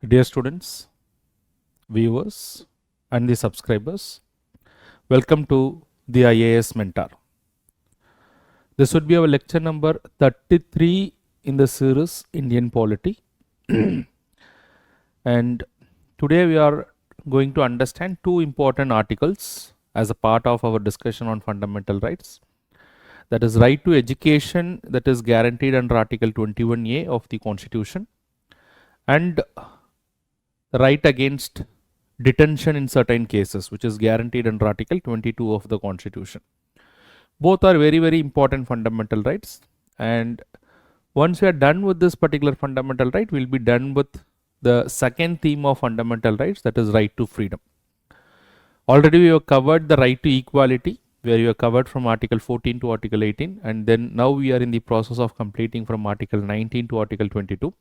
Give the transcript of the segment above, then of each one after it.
Dear students, viewers and the subscribers, welcome to the IAS Mentor. This would be our lecture number 33 in the series Indian Polity. And today we are going to understand two important articles as a part of our discussion on fundamental rights. That is right to education, that is guaranteed under Article 21A of the Constitution, and the right against detention in certain cases, which is guaranteed under Article 22 of the Constitution. Both are very, very important fundamental rights. And once we are done with this particular fundamental right, we'll be done with the second theme of fundamental rights, that is right to freedom. Already we have covered the right to equality, where you have covered from Article 14 to Article 18, and then now we are in the process of completing from Article 19 to Article 22.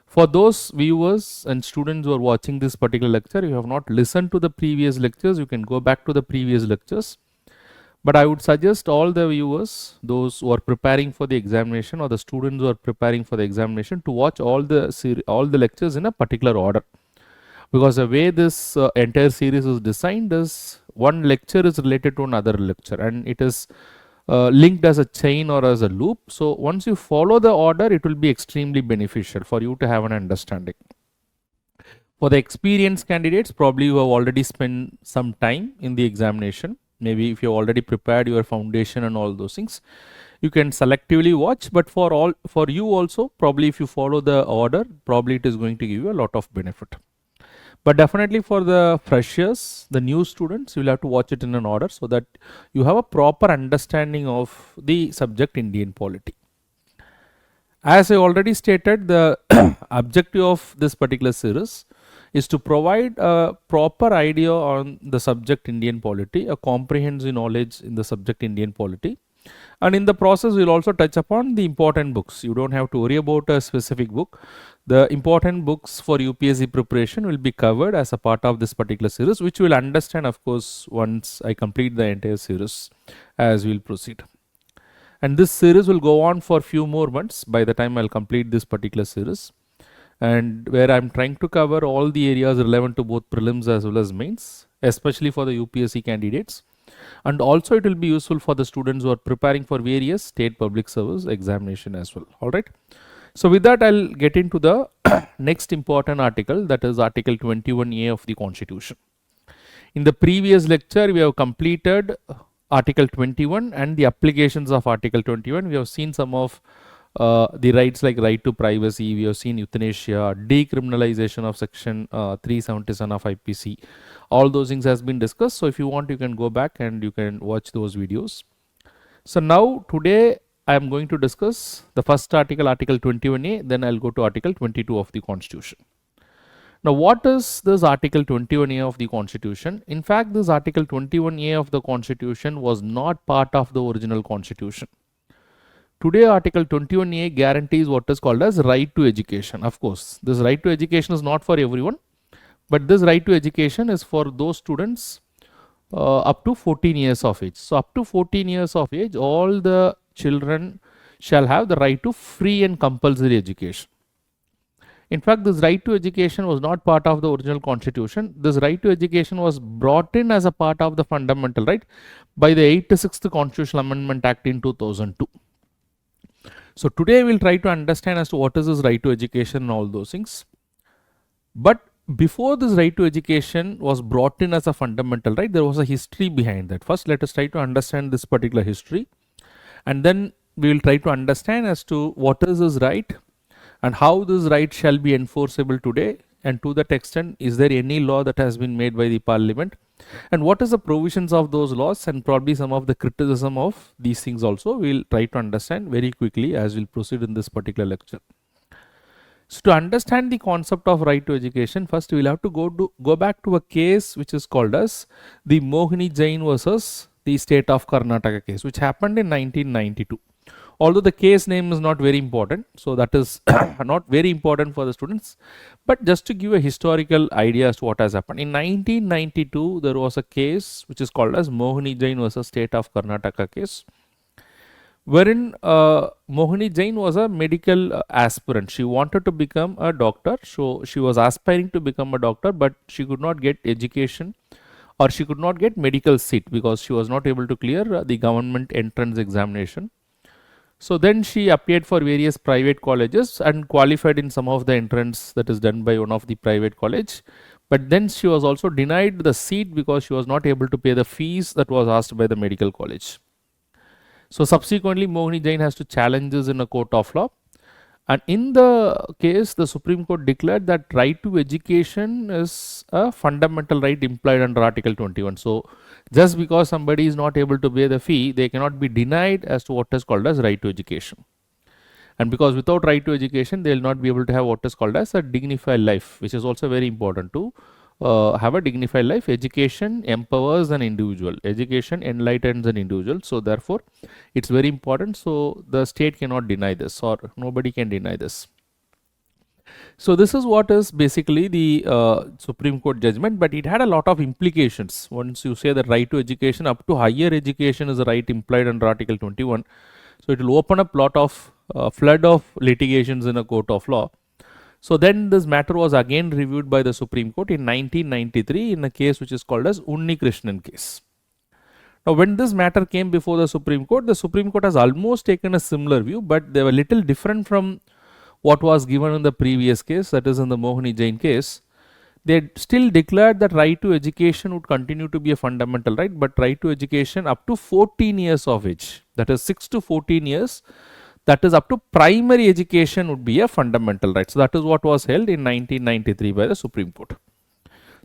For those viewers and students who are watching this particular lecture, you have not listened to the previous lectures, you can go back to the previous lectures. But I would suggest all the viewers, those who are preparing for the examination or the students who are preparing for the examination, to watch all the lectures in a particular order. Because the way this entire series is designed is one lecture is related to another lecture, and it is linked as a chain or as a loop. So once you follow the order, it will be extremely beneficial for you to have an understanding. For the experienced candidates, probably you have already spent some time in the examination. Maybe if you have already prepared your foundation and all those things, you can selectively watch. But for you also, probably if you follow the order, probably it is going to give you a lot of benefit. But definitely for the freshers, the new students, you will have to watch it in an order so that you have a proper understanding of the subject Indian polity. As I already stated, the objective of this particular series is to provide a proper idea on the subject Indian polity, a comprehensive knowledge in the subject Indian polity. And in the process, we will also touch upon the important books. You don't have to worry about a specific book. The important books for UPSC preparation will be covered as a part of this particular series, which we will understand, of course, once I complete the entire series as we will proceed. And this series will go on for a few more months by the time I'll complete this particular series, and where I'm trying to cover all the areas relevant to both prelims as well as mains, especially for the UPSC candidates. And also it will be useful for the students who are preparing for various state public service examination as well. All right. So with that, I'll get into the next important article, that is Article 21A of the Constitution. In the previous lecture, we have completed Article 21 and the applications of Article 21. We have seen some of the rights like right to privacy, we have seen euthanasia, decriminalization of section 377 of IPC. All those things has been discussed. So if you want, you can go back and you can watch those videos. So now today I am going to discuss the first article, Article 21A, then I'll go to Article 22 of the Constitution. Now what is this Article 21A of the Constitution? In fact, this Article 21A of the Constitution was not part of the original Constitution. Today, Article 21A guarantees what is called as right to education. Of course, this right to education is not for everyone, but this right to education is for those students up to 14 years of age. So, up to 14 years of age, all the children shall have the right to free and compulsory education. In fact, this right to education was not part of the original Constitution. This right to education was brought in as a part of the fundamental right by the 86th Constitutional Amendment Act in 2002. So today we'll try to understand as to what is this right to education and all those things. But before this right to education was brought in as a fundamental right, there was a history behind that. First, let us try to understand this particular history, and then we will try to understand as to what is this right and how this right shall be enforceable today, and to that extent, is there any law that has been made by the Parliament, and what is the provisions of those laws, and probably some of the criticism of these things also we will try to understand very quickly as we will proceed in this particular lecture. So to understand the concept of right to education, first we will have to go back to a case which is called as the Mohini Jain versus the state of Karnataka case, which happened in 1992. Although the case name is not very important, so that is not very important for the students, but just to give a historical idea as to what has happened. In 1992, there was a case which is called as Mohini Jain versus state of Karnataka case, wherein Mohini Jain was a medical aspirant. She wanted to become a doctor, so she was aspiring to become a doctor, but she could not get education or she could not get medical seat because she was not able to clear the government entrance examination. So then she appeared for various private colleges and qualified in some of the entrance that is done by one of the private college. But then she was also denied the seat because she was not able to pay the fees that was asked by the medical college. So subsequently, Mohini Jain has to challenge this in a court of law. And in the case, the Supreme Court declared that right to education is a fundamental right implied under Article 21. So just because somebody is not able to pay the fee, they cannot be denied as to what is called as right to education. And because without right to education, they will not be able to have what is called as a dignified life, which is also very important to have a dignified life. Education empowers an individual. Education enlightens an individual. So therefore, it's very important. So the state cannot deny this, or nobody can deny this. So this is what is basically the Supreme Court judgment, but it had a lot of implications. Once you say that right to education up to higher education is a right implied under Article 21, so it will open up lot of flood of litigations in a court of law. So then this matter was again reviewed by the Supreme Court in 1993 in a case which is called as Unni Krishnan case. Now when this matter came before the Supreme Court has almost taken a similar view, but they were little different from what was given in the previous case, that is in the Mohini Jain case. They still declared that right to education would continue to be a fundamental right, but right to education up to 14 years of age, that is 6 to 14 years, that is up to primary education would be a fundamental right. So that is what was held in 1993 by the Supreme Court.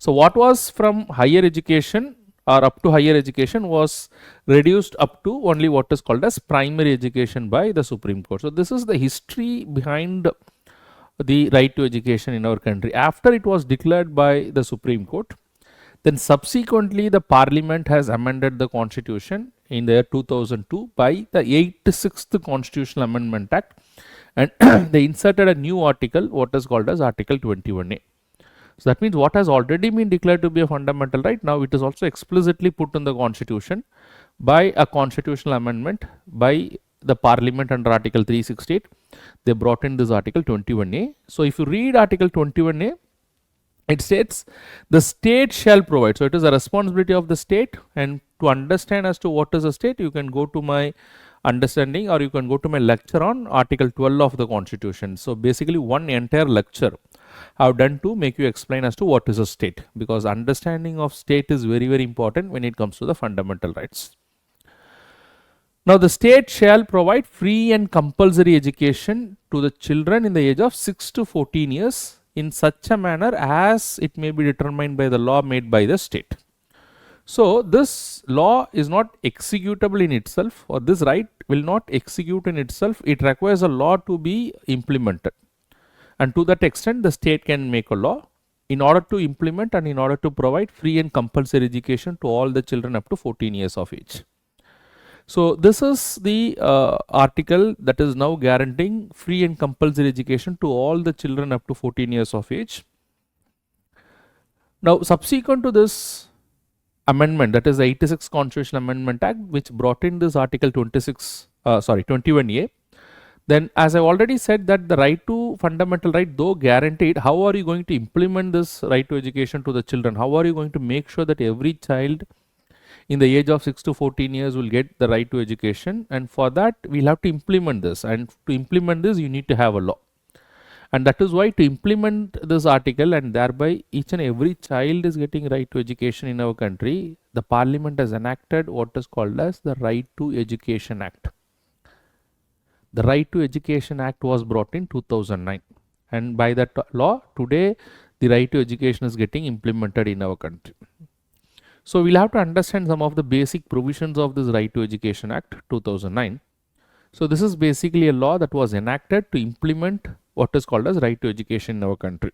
So what was from higher education or up to higher education was reduced up to only what is called as primary education by the Supreme Court. So this is the history behind the right to education in our country. After it was declared by the Supreme Court, then subsequently the Parliament has amended the Constitution in the year 2002 by the 86th Constitutional Amendment Act, and they inserted a new article, what is called as Article 21A. So that means what has already been declared to be a fundamental right, now it is also explicitly put in the Constitution by a constitutional amendment by the Parliament under Article 368. They brought in this Article 21A. So if you read Article 21A, it states the state shall provide. So it is a responsibility of the state, and to understand as to what is a state, you can go to my understanding or you can go to my lecture on Article 12 of the Constitution. So basically one entire lecture I have done to make you explain as to what is a state, because understanding of state is very, very important when it comes to the fundamental rights. Now the state shall provide free and compulsory education to the children in the age of 6 to 14 years in such a manner as it may be determined by the law made by the state. So this law is not executable in itself, or this right will not execute in itself. It requires a law to be implemented, and to that extent the state can make a law in order to implement and in order to provide free and compulsory education to all the children up to 14 years of age. So this is the article that is now guaranteeing free and compulsory education to all the children up to 14 years of age. Now subsequent to this amendment, that is the 86th Constitutional Amendment Act, which brought in this Article 21A, then as I already said that the right to fundamental right, though guaranteed, how are you going to implement this right to education to the children? How are you going to make sure that every child in the age of 6 to 14 years will get the right to education? And for that we'll have to implement this, and to implement this you need to have a law. And that is why to implement this article and thereby each and every child is getting right to education in our country, the Parliament has enacted what is called as the Right to Education Act. The Right to Education Act was brought in 2009, and by that law today the right to education is getting implemented in our country. So we'll have to understand some of the basic provisions of this Right to Education Act 2009. So this is basically a law that was enacted to implement what is called as right to education in our country.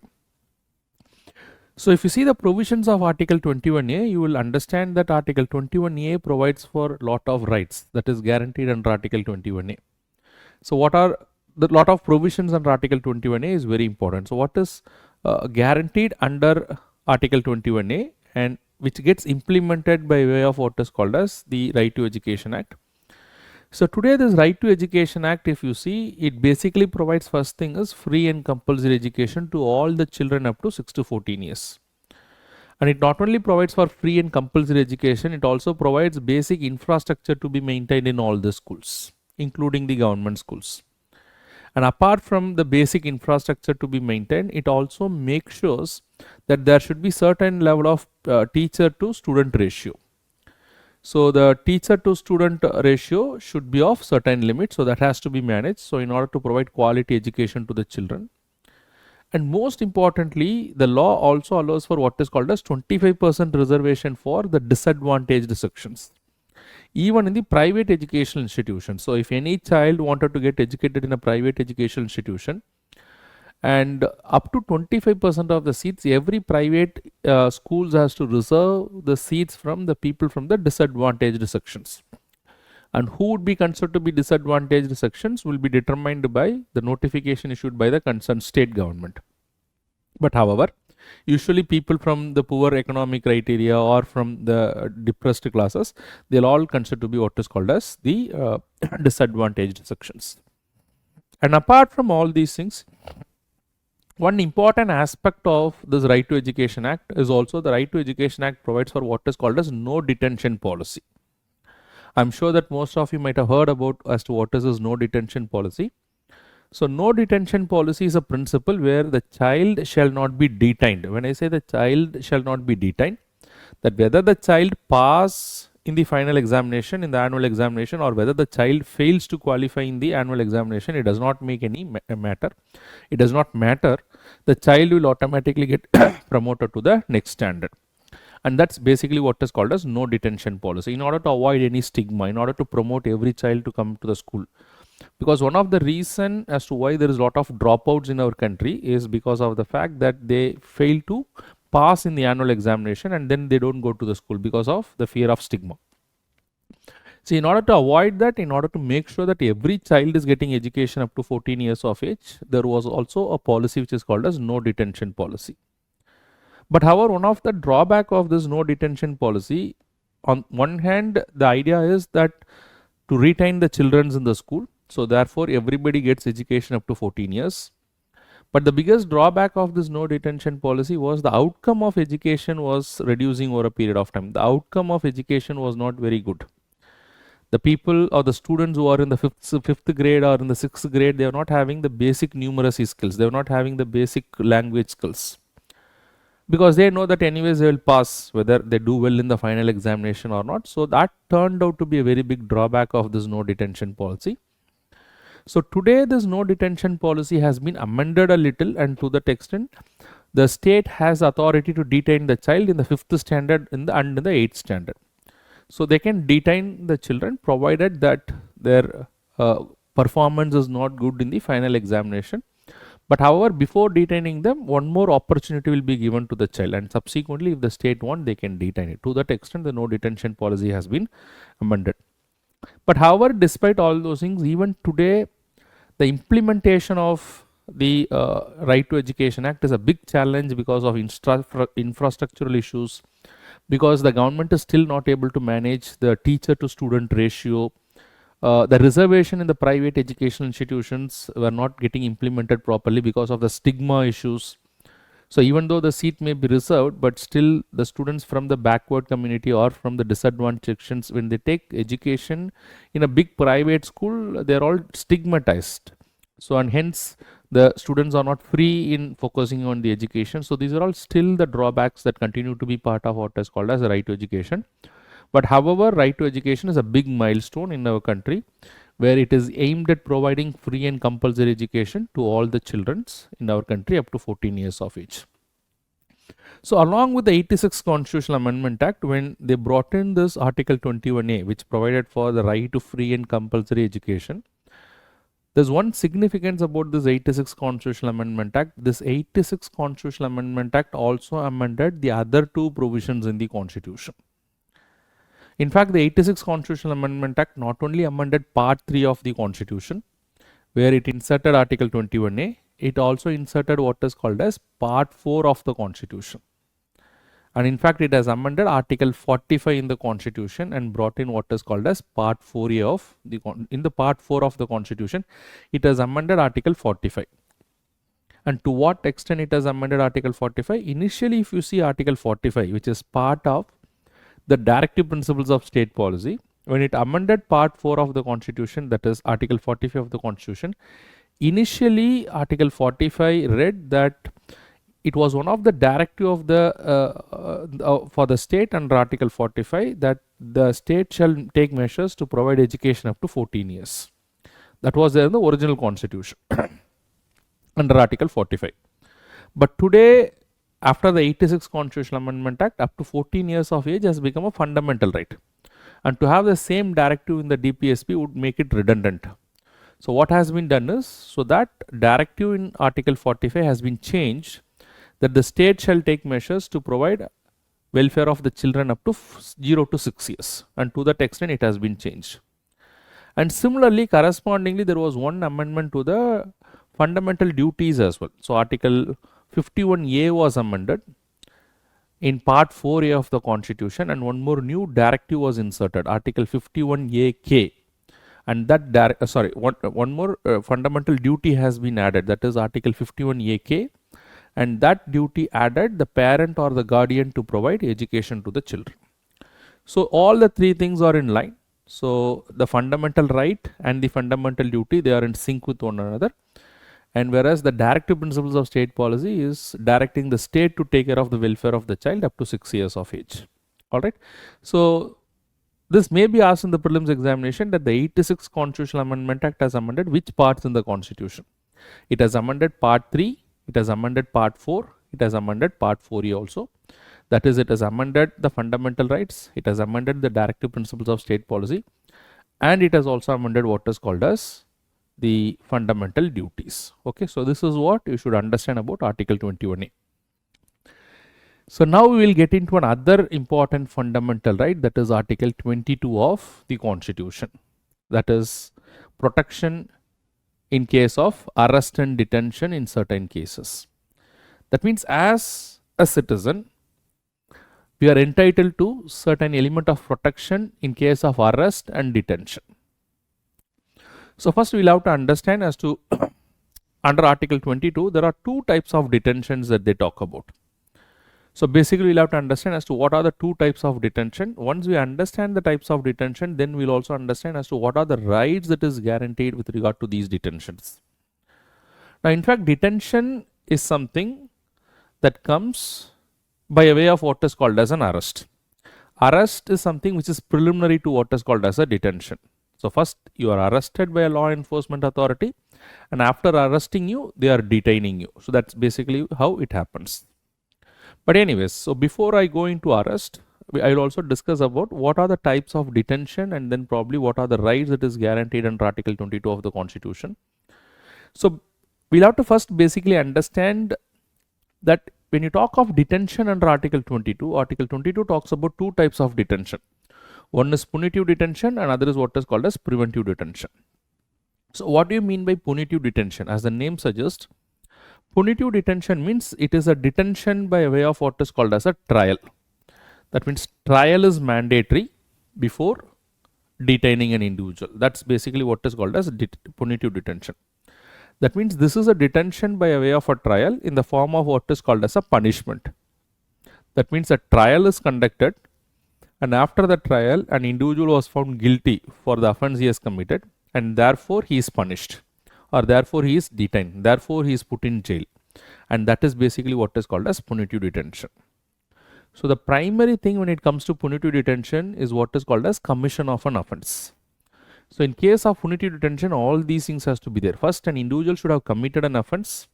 So if you see the provisions of Article 21A, you will understand that Article 21A provides for a lot of rights that is guaranteed under Article 21A. So what are the lot of provisions under Article 21A is very important. So what is guaranteed under Article 21A and which gets implemented by way of what is called as the Right to Education Act? So today this Right to Education Act, if you see, it basically provides first thing is free and compulsory education to all the children up to 6 to 14 years. And it not only provides for free and compulsory education, it also provides basic infrastructure to be maintained in all the schools, including the government schools. And apart from the basic infrastructure to be maintained, it also makes sure that there should be certain level of teacher to student ratio. So the teacher to student ratio should be of certain limit, so that has to be managed. So in order to provide quality education to the children. And most importantly, the law also allows for what is called as 25% reservation for the disadvantaged sections, even in the private educational institution. So if any child wanted to get educated in a private educational institution, and up to 25% of the seats, every private schools has to reserve the seats from the people from the disadvantaged sections. And who would be considered to be disadvantaged sections will be determined by the notification issued by the concerned state government. But however, usually people from the poor economic criteria or from the depressed classes, they'll all consider to be what is called as the disadvantaged sections. And apart from all these things, one important aspect of this Right to Education Act is also the Right to Education Act provides for what is called as no detention policy. I'm sure that most of you might have heard about as to what is this no detention policy. So no detention policy is a principle where the child shall not be detained. When I say the child shall not be detained, that whether the child pass in the final examination, in the annual examination, or whether the child fails to qualify in the annual examination, it does not make any matter. It does not matter. The child will automatically get promoted to the next standard. And that's basically what is called as no detention policy, in order to avoid any stigma, in order to promote every child to come to the school. Because one of the reason as to why there is a lot of dropouts in our country is because of the fact that they fail to pass in the annual examination and then they don't go to the school because of the fear of stigma. So in order to avoid that, in order to make sure that every child is getting education up to 14 years of age, there was also a policy which is called as no detention policy. But however, one of the drawback of this no detention policy, on one hand, the idea is that to retain the children in the school. So therefore, everybody gets education up to 14 years. But the biggest drawback of this no detention policy was the outcome of education was reducing over a period of time. The outcome of education was not very good. The people or the students who are in the fifth grade or in the 6th grade, they are not having the basic numeracy skills. They are not having the basic language skills. Because they know that anyways they will pass whether they do well in the final examination or not. So that turned out to be a very big drawback of this no detention policy. So today this no detention policy has been amended a little, and to that extent the state has authority to detain the child in the 5th standard and in the 8th standard. So they can detain the children provided that their performance is not good in the final examination. But however, before detaining them, one more opportunity will be given to the child, and subsequently if the state wants, they can detain it. To that extent, the no detention policy has been amended. But however, despite all those things, even today, the implementation of the Right to Education Act is a big challenge because of infrastructural issues, because the government is still not able to manage the teacher to student ratio. The reservation in the private educational institutions were not getting implemented properly because of the stigma issues. So even though the seat may be reserved, but still the students from the backward community or from the disadvantaged sections, when they take education in a big private school, they are all stigmatized. So and hence the students are not free in focusing on the education. So these are all still the drawbacks that continue to be part of what is called as a right to education. But however, right to education is a big milestone in our country, where it is aimed at providing free and compulsory education to all the children in our country up to 14 years of age. So along with the 86 Constitutional Amendment Act, when they brought in this Article 21A, which provided for the right to free and compulsory education, there's one significance about this 86 Constitutional Amendment Act. This 86 Constitutional Amendment Act also amended the other two provisions in the Constitution. In fact, the 86 Constitutional Amendment Act not only amended Part 3 of the Constitution, where it inserted Article 21A, it also inserted what is called as Part 4 of the Constitution. And in fact, it has amended Article 45 in the Constitution and brought in what is called as Part 4A of the in the Part 4 of the Constitution. It has amended Article 45. And to what extent it has amended Article 45? Initially, if you see Article 45, which is part of the directive principles of state policy, when it amended Part 4 of the Constitution, that is Article 45 of the Constitution, initially Article 45 read that it was one of the directive of the for the state under Article 45 that the state shall take measures to provide education up to 14 years. That was there in the original Constitution under Article 45. But today, after the 86 Constitutional Amendment Act, up to 14 years of age has become a fundamental right. And to have the same directive in the DPSP would make it redundant. So what has been done is, so that directive in Article 45 has been changed, that the state shall take measures to provide welfare of the children up to 0 to 6 years. And to that extent, it has been changed. And similarly, correspondingly, there was one amendment to the fundamental duties as well. So Article 51A was amended in Part 4A of the Constitution, and one more new directive was inserted, Article 51AK. And that one more fundamental duty has been added, that is Article 51AK, and that duty added the parent or the guardian to provide education to the children. So all the three things are in line. So the fundamental right and the fundamental duty, they are in sync with one another. And whereas the directive principles of state policy is directing the state to take care of the welfare of the child up to 6 years of age. All right. So this may be asked in the prelims examination, that the 86 Constitutional Amendment Act has amended which parts in the Constitution? It has amended Part 3, it has amended Part 4, it has amended Part 4A also. That is, it has amended the fundamental rights, it has amended the directive principles of state policy, and it has also amended what is called as the fundamental duties. Okay, so this is what you should understand about Article 21A. So now we will get into another important fundamental right, that is Article 22 of the Constitution, that is protection in case of arrest and detention in certain cases. That means as a citizen, we are entitled to certain element of protection in case of arrest and detention. So first we will have to understand as to under Article 22, there are two types of detentions that they talk about. So basically we will have to understand as to what are the two types of detention. Once we understand the types of detention, then we will also understand as to what are the rights that is guaranteed with regard to these detentions. Now in fact, detention is something that comes by a way of what is called as an arrest. Arrest is something which is preliminary to what is called as a detention. So first you are arrested by a law enforcement authority, and after arresting you, they are detaining you. So that's basically how it happens. But anyways, so before I go into arrest, I will also discuss about what are the types of detention, and then probably what are the rights that is guaranteed under Article 22 of the Constitution. So we'll have to first basically understand that when you talk of detention under Article 22, Article 22 talks about two types of detention. One is punitive detention, and other is what is called as preventive detention. So what do you mean by punitive detention? As the name suggests, punitive detention means it is a detention by way of what is called as a trial. That means trial is mandatory before detaining an individual. That's basically what is called as punitive detention. That means this is a detention by way of a trial in the form of what is called as a punishment. That means a trial is conducted, and after the trial an individual was found guilty for the offense he has committed, and therefore he is punished, or therefore he is detained, therefore he is put in jail, and that is basically what is called as punitive detention. So the primary thing when it comes to punitive detention is what is called as commission of an offense. So in case of punitive detention, all these things has to be there. First, an individual should have committed an offense,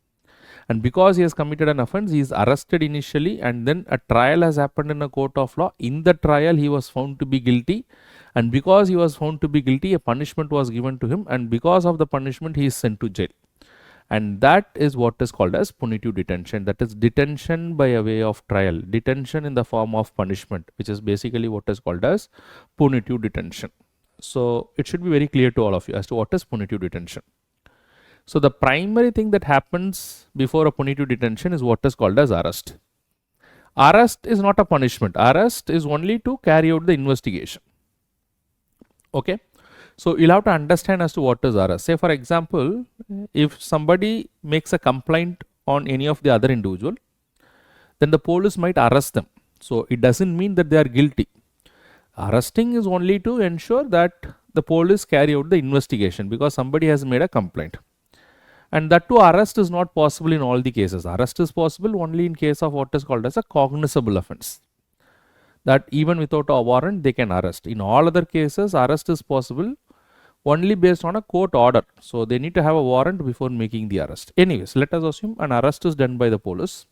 and because he has committed an offense, he is arrested initially, and then a trial has happened in a court of law. In the trial, he was found to be guilty, and because he was found to be guilty, a punishment was given to him, and because of the punishment, he is sent to jail. And that is what is called as punitive detention. That is detention by a way of trial, detention in the form of punishment, which is basically what is called as punitive detention. So it should be very clear to all of you as to what is punitive detention. So the primary thing that happens before a punitive detention is what is called as arrest. Arrest is not a punishment. Arrest is only to carry out the investigation. Okay. So you'll have to understand as to what is arrest. Say for example, if somebody makes a complaint on any of the other individual, then the police might arrest them. So it doesn't mean that they are guilty. Arresting is only to ensure that the police carry out the investigation because somebody has made a complaint. And that too, arrest is not possible in all the cases. Arrest is possible only in case of what is called as a cognizable offense. That even without a warrant, they can arrest. In all other cases, arrest is possible only based on a court order. So they need to have a warrant before making the arrest. Anyways, let us assume an arrest is done by the police.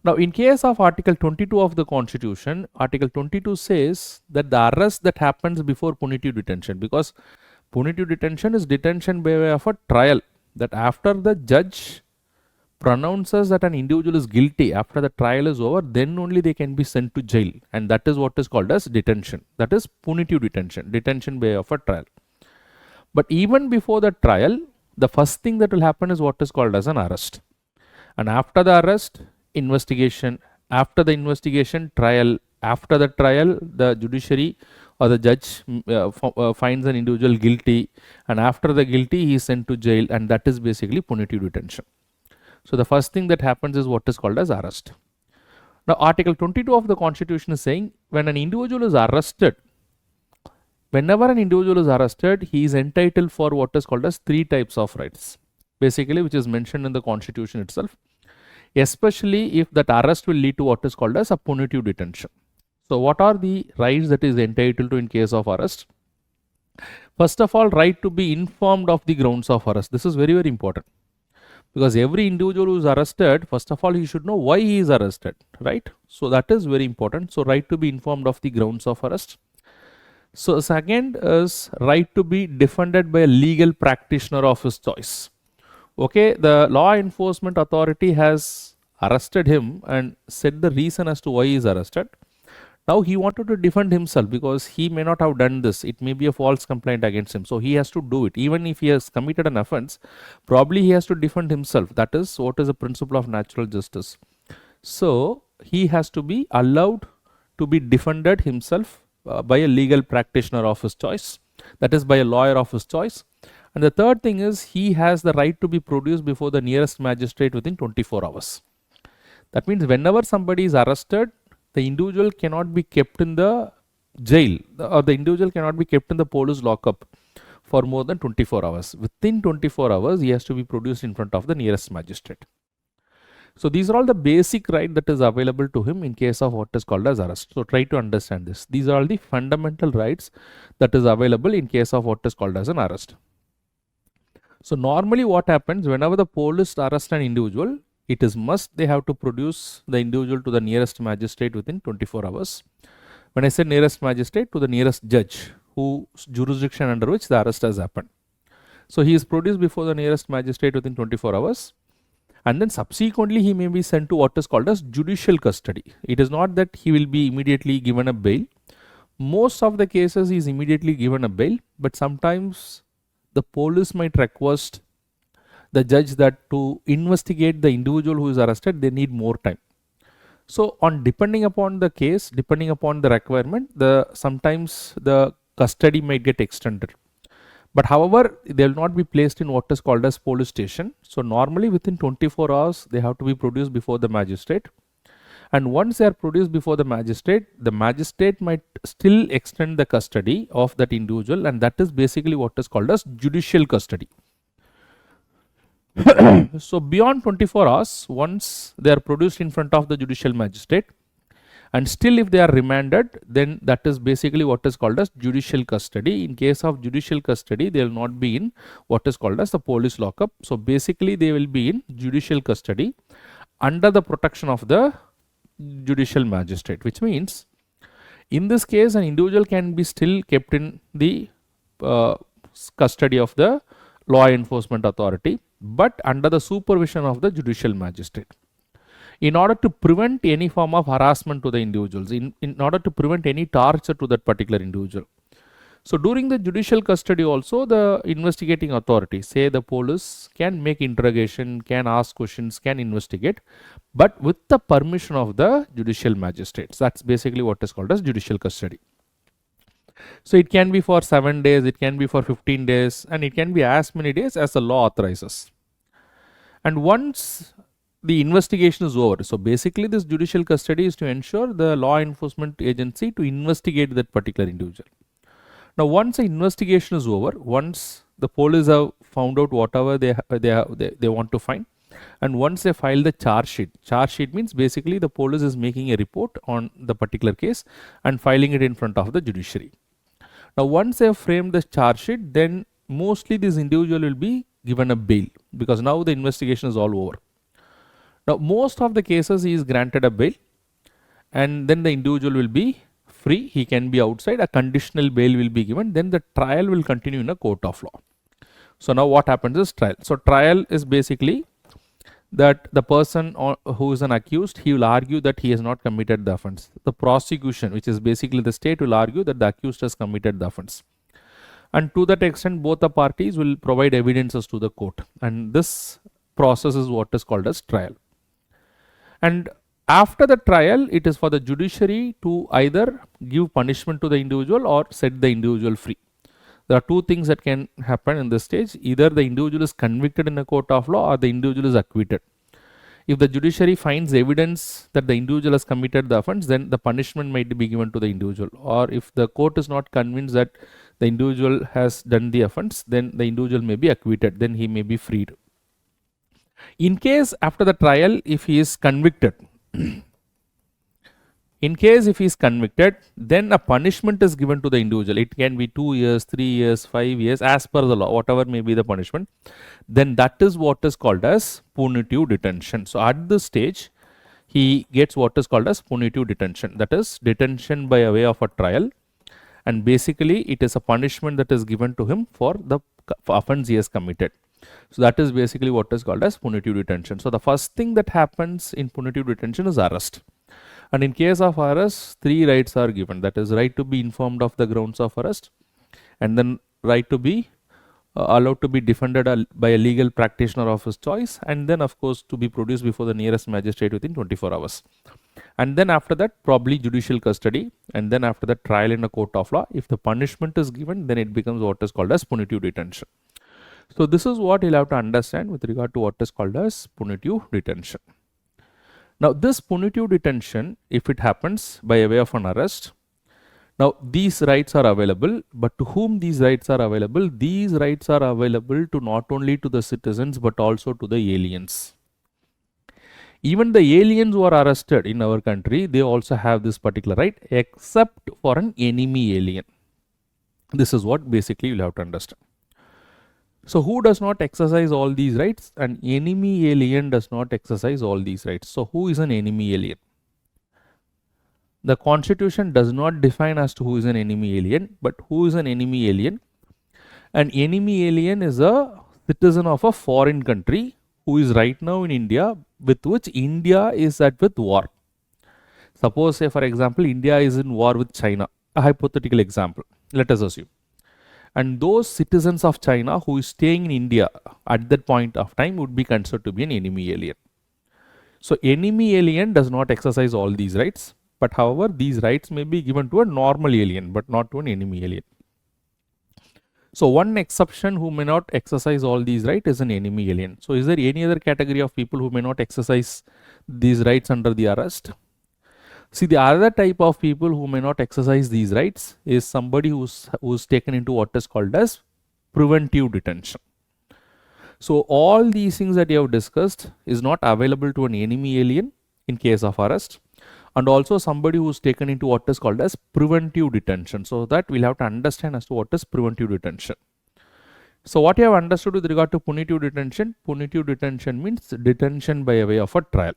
Now, in case of Article 22 of the Constitution, Article 22 says that the arrest that happens before punitive detention, because punitive detention is detention by way of a trial, that after the judge pronounces that an individual is guilty, after the trial is over, then only they can be sent to jail, and that is what is called as detention. That is punitive detention, detention by way of a trial. But even before the trial, the first thing that will happen is what is called as an arrest. And after the arrest, investigation. After the investigation, trial. After the trial, the judiciary or the judge finds an individual guilty. And after the guilty, he is sent to jail. And that is basically punitive detention. So the first thing that happens is what is called as arrest. Now, Article 22 of the Constitution is saying when an individual is arrested, whenever an individual is arrested, he is entitled for what is called as 3 types of rights, basically, which is mentioned in the Constitution itself, especially if that arrest will lead to what is called as a punitive detention. So what are the rights that is entitled to in case of arrest? First of all, right to be informed of the grounds of arrest. This is very, very important. Because every individual who is arrested, first of all, he should know why he is arrested, right? So that is very important. So right to be informed of the grounds of arrest. So second is right to be defended by a legal practitioner of his choice. Okay, the law enforcement authority has arrested him and said the reason as to why he is arrested. Now he wanted to defend himself because he may not have done this. It may be a false complaint against him. So he has to do it. Even if he has committed an offense, probably he has to defend himself. That is what is the principle of natural justice. So he has to be allowed to be defended himself by a legal practitioner of his choice. That is by a lawyer of his choice. And the third thing is he has the right to be produced before the nearest magistrate within 24 hours. That means whenever somebody is arrested, the individual cannot be kept in the jail or the individual cannot be kept in the police lockup for more than 24 hours. Within 24 hours, he has to be produced in front of the nearest magistrate. So these are all the basic right that is available to him in case of what is called as arrest. So try to understand this. These are all the fundamental rights that is available in case of what is called as an arrest. So normally what happens whenever the police arrest an individual, it is must they have to produce the individual to the nearest magistrate within 24 hours. When I say nearest magistrate, to the nearest judge whose jurisdiction under which the arrest has happened. So he is produced before the nearest magistrate within 24 hours. And then subsequently he may be sent to what is called as judicial custody. It is not that he will be immediately given a bail. Most of the cases he is immediately given a bail, but sometimes the police might request the judge that to investigate the individual who is arrested, they need more time. So on depending upon the case, depending upon the requirement, sometimes the custody might get extended. But however, they will not be placed in what is called as police station. So normally within 24 hours, they have to be produced before the magistrate. And once they are produced before the magistrate might still extend the custody of that individual, and that is basically what is called as judicial custody. So beyond 24 hours, once they are produced in front of the judicial magistrate, and still if they are remanded, then that is basically what is called as judicial custody. In case of judicial custody, they will not be in what is called as the police lockup. So basically they will be in judicial custody under the protection of the judicial magistrate, which means in this case an individual can be still kept in the custody of the law enforcement authority, but under the supervision of the judicial magistrate, in order to prevent any form of harassment to the individuals, in order to prevent any torture to that particular individual. So during the judicial custody also, the investigating authority, say the police, can make interrogation, can ask questions, can investigate, but with the permission of the judicial magistrates. That's basically what is called as judicial custody. So it can be for 7 days, it can be for 15 days, and it can be as many days as the law authorizes. And once the investigation is over, so basically this judicial custody is to ensure the law enforcement agency to investigate that particular individual. Now, once the investigation is over, once the police have found out whatever they want to find, and once they file the charge sheet means basically the police is making a report on the particular case and filing it in front of the judiciary. Now, once they have framed the charge sheet, then mostly this individual will be given a bail because now the investigation is all over. Now, most of the cases he is granted a bail and then the individual will be free, he can be outside, a conditional bail will be given, then the trial will continue in a court of law. So now what happens is trial. So trial is basically that the person who is an accused, he will argue that he has not committed the offence. The prosecution, which is basically the state, will argue that the accused has committed the offence. And to that extent, both the parties will provide evidences to the court. And this process is what is called as trial. And after the trial, it is for the judiciary to either give punishment to the individual or set the individual free. There are two things that can happen in this stage. Either the individual is convicted in a court of law or the individual is acquitted. If the judiciary finds evidence that the individual has committed the offence, then the punishment might be given to the individual. Or if the court is not convinced that the individual has done the offence, then the individual may be acquitted, then he may be freed. In case after the trial, if he is convicted, then a punishment is given to the individual. It can be 2 years, 3 years, 5 years, as per the law, whatever may be the punishment. Then that is what is called as punitive detention. So at this stage, he gets what is called as punitive detention. That is detention by way of a trial. And basically, it is a punishment that is given to him for the offence he has committed. So that is basically what is called as punitive detention. So the first thing that happens in punitive detention is arrest. And in case of arrest, 3 rights are given. That is right to be informed of the grounds of arrest, and then right to be allowed to be defended by a legal practitioner of his choice, and then of course to be produced before the nearest magistrate within 24 hours. And then after that, probably judicial custody, and then after that, trial in a court of law. If the punishment is given, then it becomes what is called as punitive detention. So this is what you'll have to understand with regard to what is called as punitive detention. Now this punitive detention, if it happens by way of an arrest, now these rights are available, but to whom these rights are available? These rights are available to not only to the citizens but also to the aliens. Even the aliens who are arrested in our country, they also have this particular right, except for an enemy alien. This is what basically you'll have to understand. So who does not exercise all these rights? An enemy alien does not exercise all these rights. So who is an enemy alien? The Constitution does not define as to who is an enemy alien, but who is an enemy alien? An enemy alien is a citizen of a foreign country who is right now in India, with which India is with war. Suppose, say for example, India is in war with China. A hypothetical example. Let us assume. And those citizens of China who is staying in India at that point of time would be considered to be an enemy alien. So enemy alien does not exercise all these rights, but however these rights may be given to a normal alien but not to an enemy alien. So one exception who may not exercise all these rights is an enemy alien. So is there any other category of people who may not exercise these rights under the arrest? See, the other type of people who may not exercise these rights is somebody who's taken into what is called as preventive detention. So all these things that you have discussed is not available to an enemy alien in case of arrest, and also somebody who's taken into what is called as preventive detention. So that we'll have to understand as to what is preventive detention. So what you have understood with regard to punitive detention means detention by way of a trial.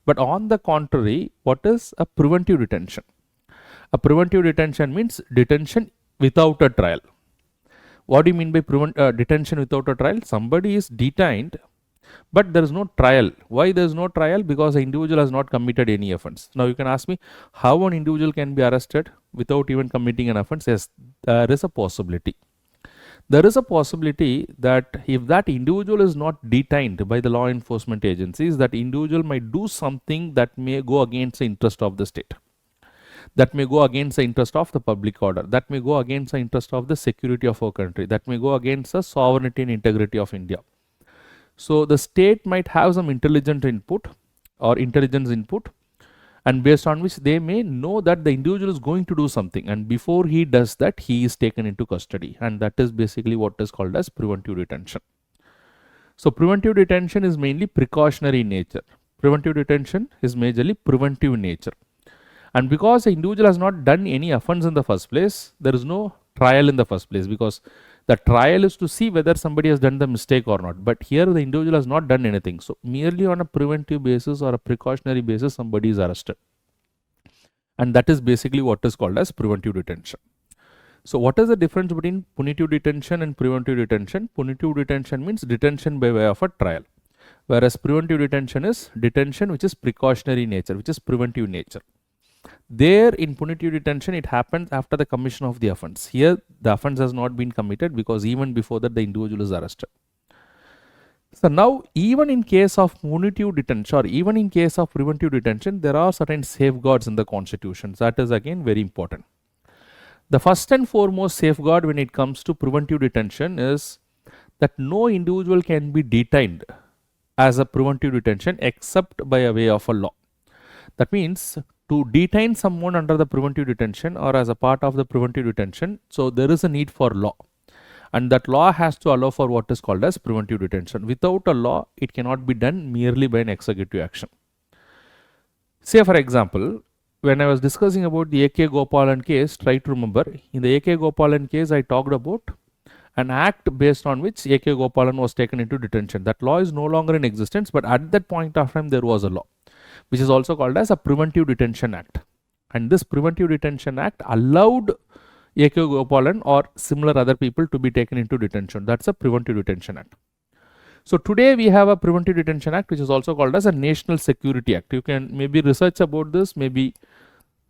But on the contrary, what is a preventive detention? A preventive detention means detention without a trial. What do you mean by detention without a trial? Somebody is detained But there is no trial. Why there is no trial? Because the individual has not committed any offense. Now you can ask me how an individual can be arrested without even committing an offense. Yes, there is a possibility. There is a possibility that if that individual is not detained by the law enforcement agencies, that individual might do something that may go against the interest of the state, that may go against the interest of the public order, that may go against the interest of the security of our country, that may go against the sovereignty and integrity of India. So the state might have some intelligent input or intelligence input, and based on which they may know that the individual is going to do something, and before he does that, he is taken into custody, and that is basically what is called as preventive detention. So preventive detention is mainly precautionary in nature. Preventive detention is majorly preventive in nature. And because the individual has not done any offense in the first place, there is no trial in the first place, because the trial is to see whether somebody has done the mistake or not. But here the individual has not done anything. So merely on a preventive basis or a precautionary basis, somebody is arrested. And that is basically what is called as preventive detention. So what is the difference between punitive detention and preventive detention? Punitive detention means detention by way of a trial, whereas preventive detention is detention which is precautionary in nature, which is preventive in nature. There in punitive detention, it happens after the commission of the offense. Here the offense has not been committed, because even before that the individual is arrested. So now even in case of punitive detention or even in case of preventive detention, there are certain safeguards in the constitution. That is again very important. The first and foremost safeguard when it comes to preventive detention is that no individual can be detained as a preventive detention except by a way of a law. That means to detain someone under the preventive detention or as a part of the preventive detention, so there is a need for law, and that law has to allow for what is called as preventive detention. Without a law, it cannot be done merely by an executive action. Say for example, when I was discussing about the A.K. Gopalan case, try to remember, in the A.K. Gopalan case, I talked about an act based on which A.K. Gopalan was taken into detention. That law is no longer in existence, but at that point of time, there was a law, which is also called as a Preventive Detention Act. And this Preventive Detention Act allowed A.K. Gopalan or similar other people to be taken into detention. That's a Preventive Detention Act. So today we have a Preventive Detention Act, which is also called as a National Security Act. You can maybe research about this, maybe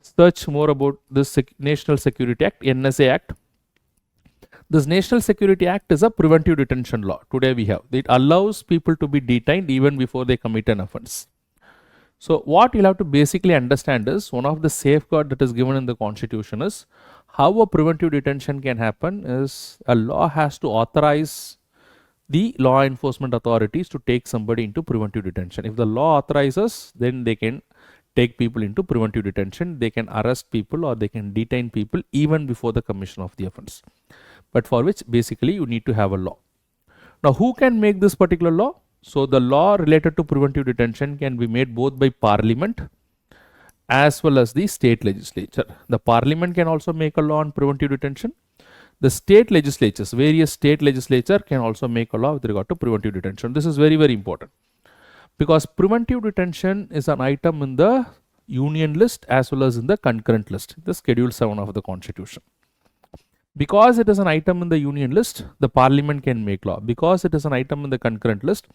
search more about this National Security Act, NSA Act. This National Security Act is a preventive detention law. Today we have. It allows people to be detained even before they commit an offense. So what you'll have to basically understand is, one of the safeguard that is given in the constitution is how a preventive detention can happen is a law has to authorize the law enforcement authorities to take somebody into preventive detention. If the law authorizes, then they can take people into preventive detention. They can arrest people or they can detain people even before the commission of the offense. But for which basically you need to have a law. Now who can make this particular law? So the law related to preventive detention can be made both by Parliament as well as the state legislature. The Parliament can also make a law on preventive detention. The state legislatures, various state legislature can also make a law with regard to preventive detention. This is very, very important, because preventive detention is an item in the union list as well as in the concurrent list, the Schedule 7 of the Constitution. Because it is an item in the union list, the Parliament can make law. Because it is an item in the concurrent list,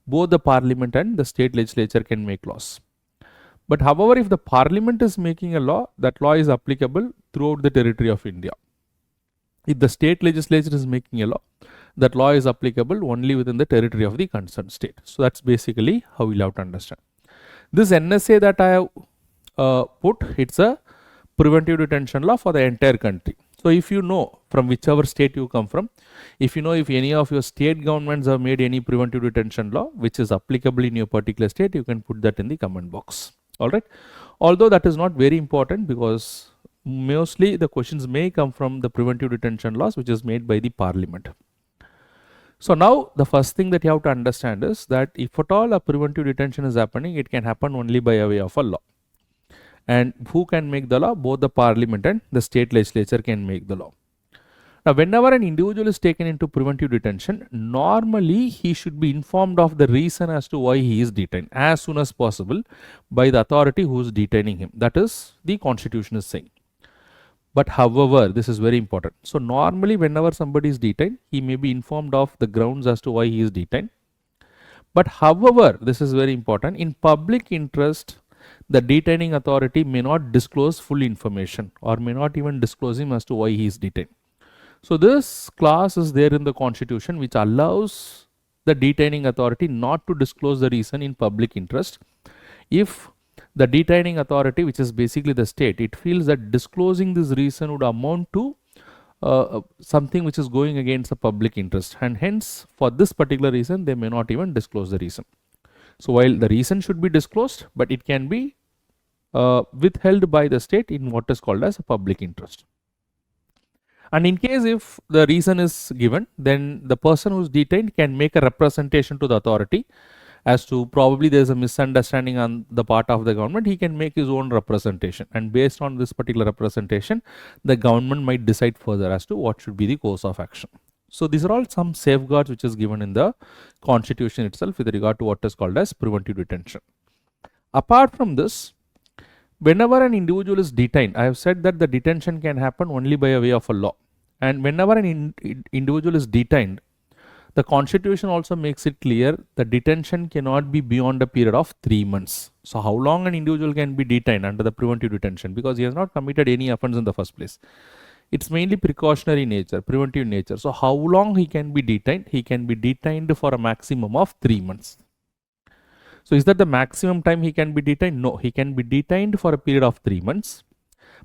both the Parliament and the state legislature can make laws. But however, if the Parliament is making a law, that law is applicable throughout the territory of India. If the state legislature is making a law, that law is applicable only within the territory of the concerned state. So that's basically how we'll have to understand. This NSA that I have put, it's a preventive detention law for the entire country. So if you know from whichever state you come from, if you know if any of your state governments have made any preventive detention law which is applicable in your particular state, you can put that in the comment box. All right. Although that is not very important, because mostly the questions may come from the preventive detention laws which is made by the Parliament. So now the first thing that you have to understand is that if at all a preventive detention is happening, it can happen only by a way of a law. And who can make the law? Both the Parliament and the state legislature can make the law. Now whenever an individual is taken into preventive detention, normally he should be informed of the reason as to why he is detained as soon as possible by the authority who is detaining him. That is the Constitution is saying. But however, this is very important. So normally whenever somebody is detained, he may be informed of the grounds as to why he is detained. But however, this is very important, in public interest, the detaining authority may not disclose full information or may not even disclose him as to why he is detained. So this clause is there in the constitution which allows the detaining authority not to disclose the reason in public interest if the detaining authority, which is basically the state, it feels that disclosing this reason would amount to something which is going against the public interest, and hence for this particular reason they may not even disclose the reason. So while the reason should be disclosed, but it can be withheld by the state in what is called as a public interest. And in case if the reason is given, then the person who is detained can make a representation to the authority as to probably there is a misunderstanding on the part of the government. He can make his own representation, and based on this particular representation, the government might decide further as to what should be the course of action. So these are all some safeguards which is given in the constitution itself with regard to what is called as preventive detention. Apart from this, whenever an individual is detained, I have said that the detention can happen only by a way of a law, and whenever an individual is detained, the constitution also makes it clear that detention cannot be beyond a period of 3 months. So how long an individual can be detained under the preventive detention, because he has not committed any offense in the first place. It's mainly precautionary nature, preventive nature. So how long he can be detained? He can be detained for a maximum of 3 months. So is that the maximum time he can be detained? No, he can be detained for a period of 3 months.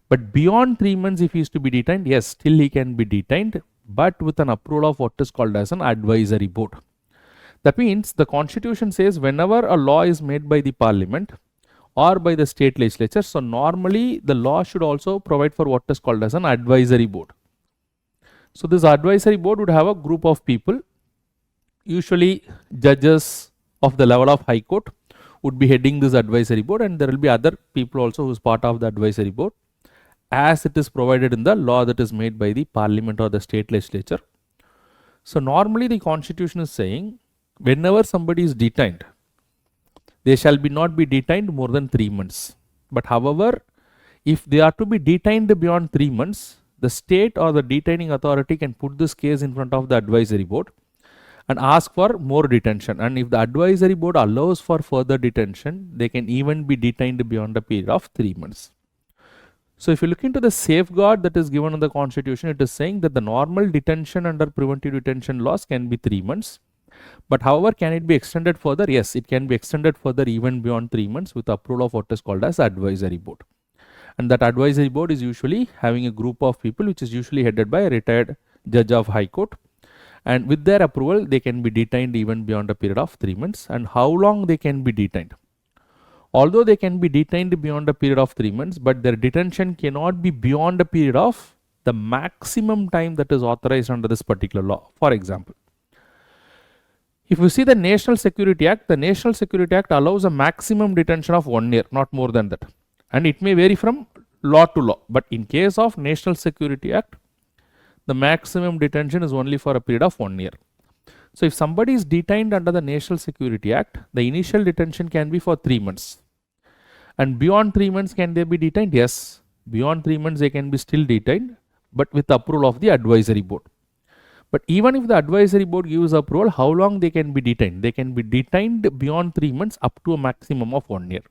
But beyond 3 months, if he is to be detained, yes, still he can be detained, but with an approval of what is called as an advisory board. That means the constitution says whenever a law is made by the parliament or by the state legislature, so normally the law should also provide for what is called as an advisory board. So this advisory board would have a group of people, usually judges of the level of high court would be heading this advisory board, and there will be other people also who is part of the advisory board, as it is provided in the law that is made by the parliament or the state legislature. So normally the constitution is saying whenever somebody is detained, they shall not be detained more than 3 months. But however, if they are to be detained beyond 3 months, the state or the detaining authority can put this case in front of the advisory board and ask for more detention. And if the advisory board allows for further detention, they can even be detained beyond a period of 3 months. So if you look into the safeguard that is given in the constitution, it is saying that the normal detention under preventive detention laws can be 3 months. But however, can it be extended further? Yes, it can be extended further even beyond 3 months with approval of what is called as advisory board. And that advisory board is usually having a group of people which is usually headed by a retired judge of high court. And with their approval, they can be detained even beyond a period of 3 months. And how long they can be detained? Although they can be detained beyond a period of 3 months, but their detention cannot be beyond a period of the maximum time that is authorized under this particular law. For example, if you see the National Security Act, the National Security Act allows a maximum detention of 1 year, not more than that. And it may vary from law to law. But in case of National Security Act, the maximum detention is only for a period of 1 year. So if somebody is detained under the National Security Act, the initial detention can be for 3 months. And beyond 3 months, can they be detained? Yes. Beyond 3 months, they can be still detained, but with approval of the advisory board. But even if the advisory board gives approval, how long they can be detained? They can be detained beyond 3 months up to a maximum of 1 year.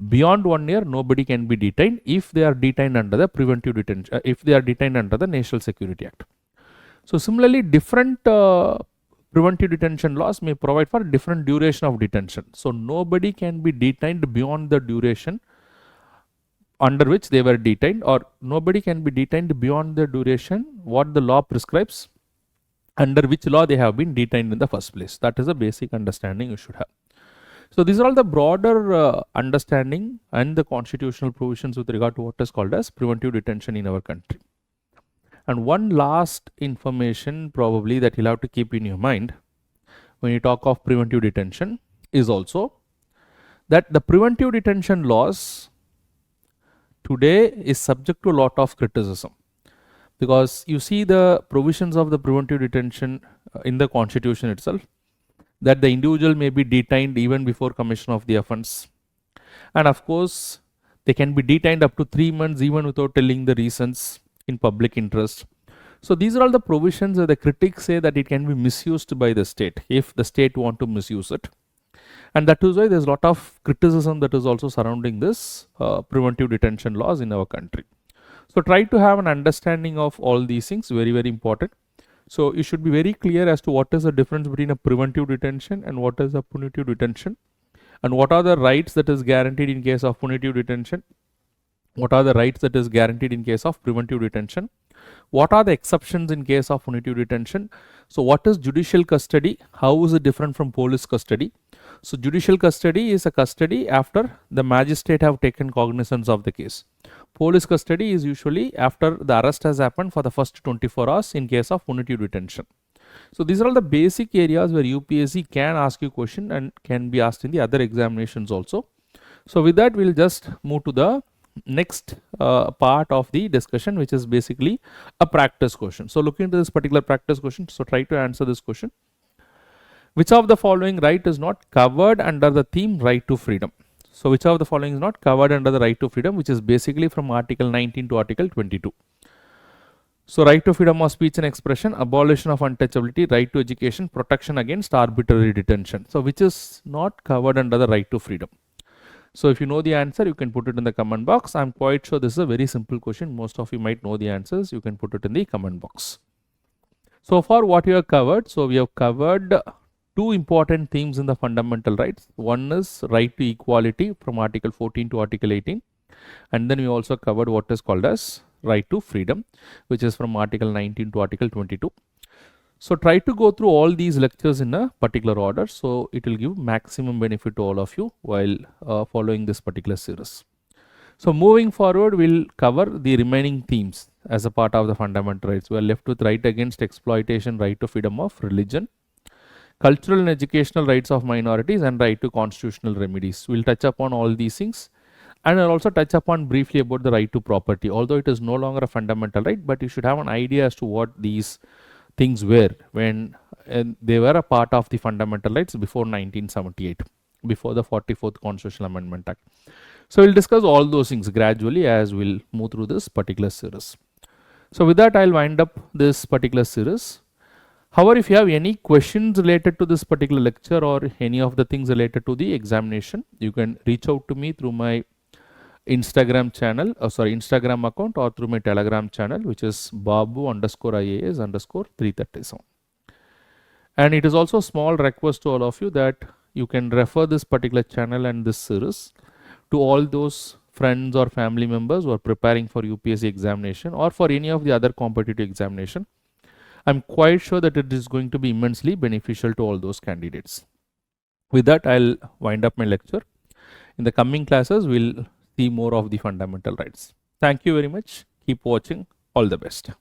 Beyond 1 year, nobody can be detained if they are detained under the preventive detention, if they are detained under the National Security Act. So similarly, different preventive detention laws may provide for different duration of detention. So nobody can be detained beyond the duration under which they were detained, or nobody can be detained beyond the duration what the law prescribes, under which law they have been detained in the first place. That is a basic understanding you should have. So these are all the broader understanding and the constitutional provisions with regard to what is called as preventive detention in our country. And one last information probably that you'll have to keep in your mind when you talk of preventive detention is also that the preventive detention laws today is subject to a lot of criticism, because you see the provisions of the preventive detention in the constitution itself, that the individual may be detained even before commission of the offense, and of course they can be detained up to 3 months even without telling the reasons in public interest. So these are all the provisions that the critics say that it can be misused by the state if the state want to misuse it. And that is why there's a lot of criticism that is also surrounding this preventive detention laws in our country. So try to have an understanding of all these things, very, very important. So you should be very clear as to what is the difference between a preventive detention and what is a punitive detention, and what are the rights that is guaranteed in case of punitive detention, what are the rights that is guaranteed in case of preventive detention, what are the exceptions in case of punitive detention. So what is judicial custody, how is it different from police custody? So judicial custody is a custody after the magistrate have taken cognizance of the case. Police custody is usually after the arrest has happened for the first 24 hours in case of punitive detention. So these are all the basic areas where UPSC can ask you question and can be asked in the other examinations also. So with that, we'll just move to the next part of the discussion, which is basically a practice question. So look into this particular practice question. So try to answer this question. Which of the following right is not covered under the theme right to freedom? So which of the following is not covered under the right to freedom, which is basically from Article 19 to Article 22. So right to freedom of speech and expression, abolition of untouchability, right to education, protection against arbitrary detention. So which is not covered under the right to freedom? So if you know the answer, you can put it in the comment box. I'm quite sure this is a very simple question. Most of you might know the answers. You can put it in the comment box. So far what we have covered, so we have covered two important themes in the fundamental rights. One is right to equality from Article 14 to Article 18. And then we also covered what is called as right to freedom, which is from Article 19 to Article 22. So try to go through all these lectures in a particular order, so it will give maximum benefit to all of you while following this particular series. So moving forward, we'll cover the remaining themes as a part of the fundamental rights. We are left with right against exploitation, right to freedom of religion, cultural and educational rights of minorities, and right to constitutional remedies. We'll touch upon all these things, and I'll also touch upon briefly about the right to property. Although it is no longer a fundamental right, but you should have an idea as to what these things were when they were a part of the fundamental rights before 1978, before the 44th Constitutional Amendment Act. So we'll discuss all those things gradually as we'll move through this particular series. So with that, I'll wind up this particular series. However, if you have any questions related to this particular lecture or any of the things related to the examination, you can reach out to me through my Instagram account, or through my Telegram channel, which is Babu_IAS_337. And it is also a small request to all of you that you can refer this particular channel and this series to all those friends or family members who are preparing for UPSC examination or for any of the other competitive examination. I'm quite sure that it is going to be immensely beneficial to all those candidates. With that, I'll wind up my lecture. In the coming classes, we'll see more of the fundamental rights. Thank you very much. Keep watching. All the best.